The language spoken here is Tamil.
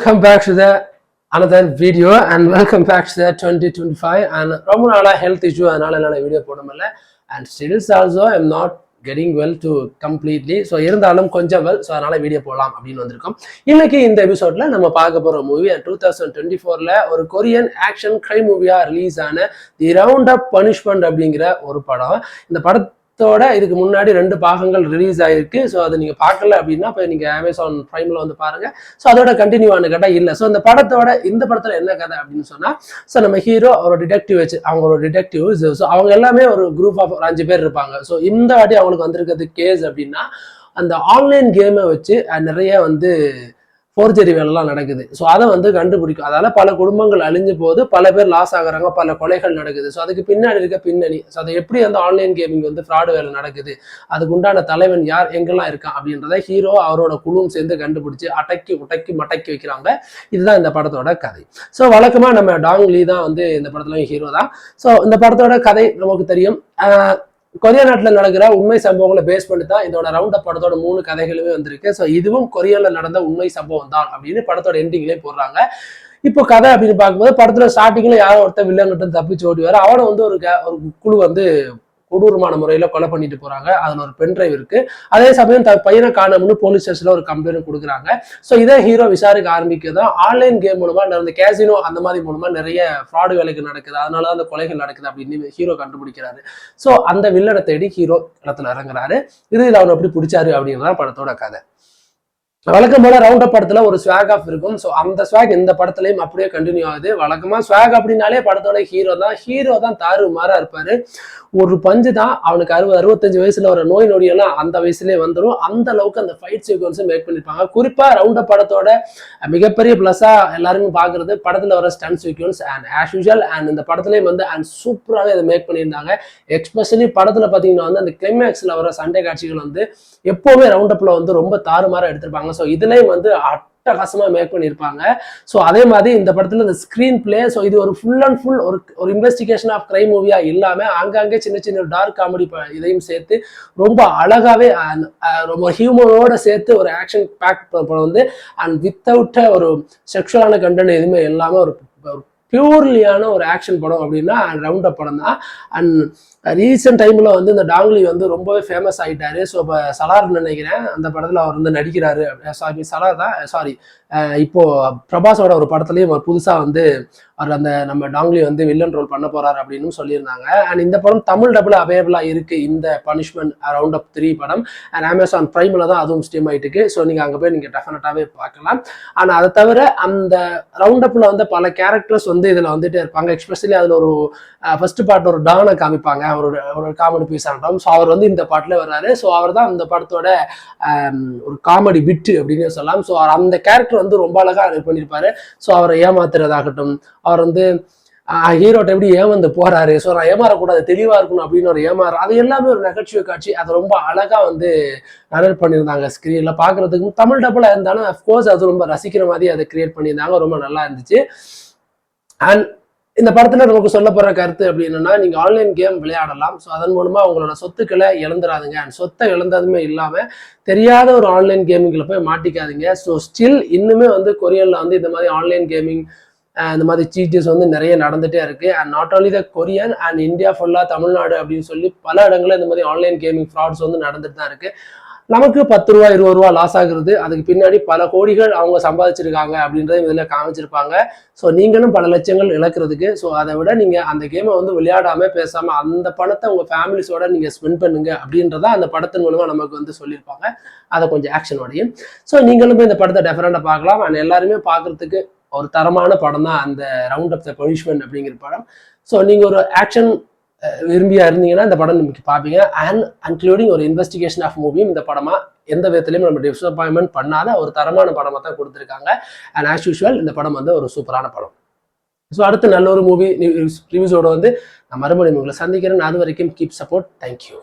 welcome back to the another video and welcome back to the 2025 and ரொம்ப நாளா ஹெல்த் இஷ்யூ அதனால என்னால வீடியோ போட முடியல and still also I'm not getting well to completely so இருந்தாலும் கொஞ்சம் well so அதனால வீடியோ போடலாம் அப்படின்னு வந்திருக்கோம். இன்னைக்கு இந்த எபிசோட்ல நம்ம பார்க்க போற மூவி 2024ல ஒரு கொரியன் ஆக்ஷன் கிரைம் மூவியா ரிலீஸ் ஆன தி ரவுண்ட் அப் பனிஷ்மெண்ட் அப்படிங்கிற ஒரு படம். இந்த படத்தோட இதுக்கு முன்னாடி 2 பாகங்கள் ரிலீஸ் ஆயிருக்கு. ஸோ அதை நீங்க பார்க்கல அப்படின்னா இப்போ நீங்க அமேசான் பிரைம்ல வந்து பாருங்க. ஸோ அதோட கண்டினியூ ஆன கதை இல்லை. ஸோ இந்த படத்துல என்ன கதை அப்படின்னு சொன்னா, ஸோ நம்ம ஹீரோ ஒரு டிடெக்டிவ் வச்சு அவங்களோட டிடெக்டிவ் ஸோ அவங்க எல்லாமே ஒரு குரூப் ஆஃப் 5 பேர் இருப்பாங்க. ஸோ இந்த வாட்டி அவங்களுக்கு வந்திருக்கிறது கேஸ் அப்படின்னா அந்த ஆன்லைன் கேமை வச்சு நிறைய வந்து ஃபோர்ஜரி வேலைலாம் நடக்குது. ஸோ அதை வந்து கண்டுபிடிக்கும். அதால பல குடும்பங்கள் அழிஞ்சு போகுது, பல பேர் லாஸ் ஆகுறாங்க, பல கொலைகள் நடக்குது. ஸோ அதுக்கு பின்னாடி இருக்க பின்னணி, ஸோ அதை எப்படி அந்த ஆன்லைன் கேமிங் வந்து ஃப்ராடு வேலை நடக்குது, அதுக்கு உண்டான தலைவன் யார், எங்கெல்லாம் இருக்கான் அப்படின்றத ஹீரோ அவரோட குழுவும் சேர்ந்து கண்டுபிடிச்சு மடக்கி வைக்கிறாங்க. இதுதான் இந்த படத்தோட கதை. ஸோ வழக்கமா நம்ம டாங் லீ தான் வந்து இந்த படத்துலயும் ஹீரோ தான். ஸோ இந்த படத்தோட கதை நமக்கு தெரியும். கொரியா நாட்டில் நடக்கிற உண்மை சம்பவங்களை பேஸ் பண்ணி தான் இதோட ரவுண்ட் அப் படத்தோட 3 கதைகளுமே வந்திருக்கு. ஸோ இதுவும் கொரியால நடந்த உண்மை சம்பவம் தான் அப்படின்னு படத்தோட எண்டிங்லேயே போடுறாங்க. இப்போ கதை அப்படின்னு பார்க்கும்போது படத்துல ஸ்டார்டிங்ல யாரோ ஒருத்தர் வில்லன் கிட்ட தப்பிச்சு ஓடிவாரு. அவனை வந்து ஒரு குழு வந்து கொடூரமான முறையில கொலை பண்ணிட்டு போறாங்க. அதுல ஒரு பென் டிரைவ் இருக்கு. அதே சமயம் பையனை காணோம்னு போலீஸ் ஸ்டேஷன்ல ஒரு கம்ப்ளைண்ட் கொடுக்குறாங்க. ஸோ இதை ஹீரோ விசாரிக்க ஆரம்பிக்கிறதா ஆன்லைன் கேம் மூலமா நடந்த கேசினோ அந்த மாதிரி மூலமா நிறைய ஃப்ராடு வேலைக்கு நடக்குது, அதனாலதான் அந்த கொலைகள் நடக்குது அப்படின்னு ஹீரோ கண்டுபிடிக்கிறாரு. ஸோ அந்த வில்லனை தேடி ஹீரோ இடத்துல இறங்குறாரு. இதுல அவனை எப்படி பிடிச்சாரு அப்படின்றதான் படத்தோட கதை. வழக்கம் போல ரவுண்ட் அப் படத்துல ஒரு ஸ்வாக் ஆஃப் இருக்கும். ஸோ அந்த ஸ்வாக் இந்த படத்துலயும் அப்படியே கண்டினியூ ஆகுது. வழக்கமா ஸ்வாக் அப்படின்னாலே படத்தோட ஹீரோ தான் தாறுமாறா இருப்பாரு. ஒரு பஞ்சு தான் அவனுக்கு 60-65 வயசுல ஒரு நோய் நொடியெல்லாம் அந்த வயசுலேயே வந்துடும். அந்த அளவுக்கு அந்த ஃபைட் சீக்வன்ஸும் மேக் பண்ணிருப்பாங்க. குறிப்பா ரவுண்ட் அப் படத்தோட மிகப்பெரிய பிளஸா எல்லாருமே பாக்குறது படத்துல வர stun sequence and as usual and இந்த படத்துலயும் வந்து அண்ட் சூப்பராகவே அதை மேக் பண்ணியிருந்தாங்க. எஸ்பெஷலி படத்துல பாத்தீங்கன்னா வந்து அந்த கிளைமேக்ஸ்ல வர சண்டை காட்சிகள் வந்து எப்பவுமே ரவுண்ட் அப்ல வந்து ரொம்ப தாறுமாறா எடுத்திருப்பாங்க. ஸோ இதுலயும் வந்து அட்டகாசமா மேக் பண்ணியிருப்பாங்க. ஸோ அதே மாதிரி இந்த படத்துல இந்த ஸ்கிரீன் பிளே, ஸோ இது ஒரு ஃபுல் அண்ட் ஃபுல் ஒரு இன்வெஸ்டிகேஷன் ஆஃப் கிரைம் மூவியா இல்லாம ஆங்காங்கே சின்ன டார்க் காமெடி இதையும் சேர்த்து ரொம்ப அழகாவே ரொம்ப ஹியூமனோட சேர்த்து ஒரு ஆக்ஷன் பேக் படம் வந்து அண்ட் வித்தவுட் ஒரு செக்ஷுவலான கண்டென்ட் எதுவுமே இல்லாம ஒரு பியூர்லியான ஒரு ஆக்ஷன் படம் அப்படின்னா ரவுண்ட் அப் படம் தான். அண்ட் ரீசெண்ட் டைம்ல வந்து இந்த டாங்லி வந்து ரொம்பவே ஃபேமஸ் ஆயிட்டாரு. ஸோ இப்போ சலார்னு நினைக்கிறேன் அந்த படத்துல அவர் வந்து நடிக்கிறாரு. சலார் தான் இப்போ பிரபாஸோட ஒரு படத்துலயும் புதுசா வந்து அவர் அந்த நம்ம டாங்லி வந்து வில்லன் ரோல் பண்ண போறாரு அப்படின்னு சொல்லியிருந்தாங்க. அண்ட் இந்த படம் தமிழ் டபுள் அவைலபிளா இருக்கு. இந்த பனிஷ்மெண்ட் ரவுண்ட் அப் 3 படம் அண்ட் அமேசான் பிரைம்ல தான் அதுவும் ஸ்ட்ரீம் ஆயிட்டு இருக்கு. ஸோ நீங்க அங்க போய் நீங்க டெஃபினட்டாவே பார்க்கலாம். ஆனா அதை தவிர அந்த ரவுண்ட் அப்ல வந்து பல கேரக்டர்ஸ் வந்து இதுல வந்துட்டே இருப்பாங்க. எஸ்பெஷலி அதுல ஒரு ஃபர்ஸ்ட் பார்ட் ஒரு டானை காமிப்பாங்க, ஒரு காமெடி பீஸ் ஆனோம். ஸோ அவர் வந்து இந்த பாட்டுல வர்றாரு. ஸோ அவர் தான் இந்த படத்தோட ஒரு காமெடி பிட்டு அப்படின்னு சொல்லலாம். ஸோ அந்த கேரக்டர் வந்து ரொம்ப அழகா பண்ணியிருப்பாரு. ஸோ அவரை ஏமாத்துறதாகட்டும், அவர் வந்து ஹீரோட்ட எப்படி ஏமாந்து போறாரு, ஸோ நான் ஏமாறக்கூடாது தெளிவா இருக்கணும் அப்படின்னு ஒரு ஏமாறு, அது எல்லாமே ஒரு நகைச்சுவை காட்சி. அது ரொம்ப அழகா வந்து நரேட் பண்ணியிருந்தாங்க ஸ்கிரீன்ல. பாக்குறதுக்கு தமிழ் டபுளா இருந்தாலும் அஃப்கோர்ஸ் அது ரொம்ப ரசிக்கிற மாதிரி அதை கிரியேட் பண்ணியிருந்தாங்க. ரொம்ப நல்லா இருந்துச்சு. அண்ட் இந்த படத்துல நமக்கு சொல்ல போற கருத்து அப்படின்னா, நீங்க ஆன்லைன் கேம் விளையாடலாம். ஸோ அதன் மூலமா உங்களோட சொத்துக்களை இழந்துடாதுங்க. அண்ட் சொத்தை இழந்ததுமே இல்லாம தெரியாத ஒரு ஆன்லைன் கேமிங்ல போய் மாட்டிக்காதீங்க. ஸோ ஸ்டில் இன்னுமே வந்து கொரியன்ல வந்து இந்த மாதிரி ஆன்லைன் கேமிங் இந்த மாதிரி சீட்டஸ் வந்து நிறைய நடந்துட்டே இருக்கு. And not only the Korean and India ஃபுல்லா தமிழ்நாடு அப்படின்னு சொல்லி பல இடங்கள்ல இந்த மாதிரி ஆன்லைன் கேமிங் ஃப்ராட்ஸ் வந்து நடந்துட்டு தான் இருக்கு. நமக்கு 10 ரூபா 20 ரூபா லாஸ் ஆகுறது, அதுக்கு பின்னாடி பல கோடிகள் அவங்க சம்பாதிச்சிருக்காங்க அப்படின்றத இதுல காமிச்சிருப்பாங்க. ஸோ நீங்களும் பல லட்சங்கள் இழக்கிறதுக்கு, ஸோ அதை விட நீங்க அந்த கேமை வந்து விளையாடாம பேசாம அந்த பணத்தை உங்க ஃபேமிலிஸோட நீங்க ஸ்பெண்ட் பண்ணுங்க அப்படின்றத அந்த படத்தின் மூலமா நமக்கு வந்து சொல்லியிருப்பாங்க. அதை கொஞ்சம் ஆக்ஷனோடையும். ஸோ நீங்களும் போய் இந்த படத்தை டெஃபரெண்டா பார்க்கலாம். அண்ட் எல்லாருமே பார்க்கறதுக்கு ஒரு தரமான படம் தான் அந்த ரவுண்ட் அப் த பனிஷ்மெண்ட் அப்படிங்கிற படம். ஸோ நீங்க ஒரு ஆக்ஷன் விரும்பியா இருந்தீங்கன்னா இந்த படம் நமக்கு பார்ப்பீங்க. அண்ட் இன்க்ளூடிங் ஒரு இன்வெஸ்டிகேஷன் ஆஃப் மூவியும் இந்த படமா எந்த விதத்திலையும் நம்ம டிசப்பாயின்மெண்ட் பண்ணாத ஒரு தரமான படமா தான் கொடுத்துருக்காங்க. அண்ட் ஆஸ் யூஷுவல் இந்த படம் வந்து ஒரு சூப்பரான படம். ஸோ அடுத்து நல்ல ஒரு மூவி ரிவ்யூஸோட வந்து நான் மறுபடியும் உங்களை சந்திக்கிறேன். அது வரைக்கும் கீப் சப்போர்ட். தேங்க்யூ.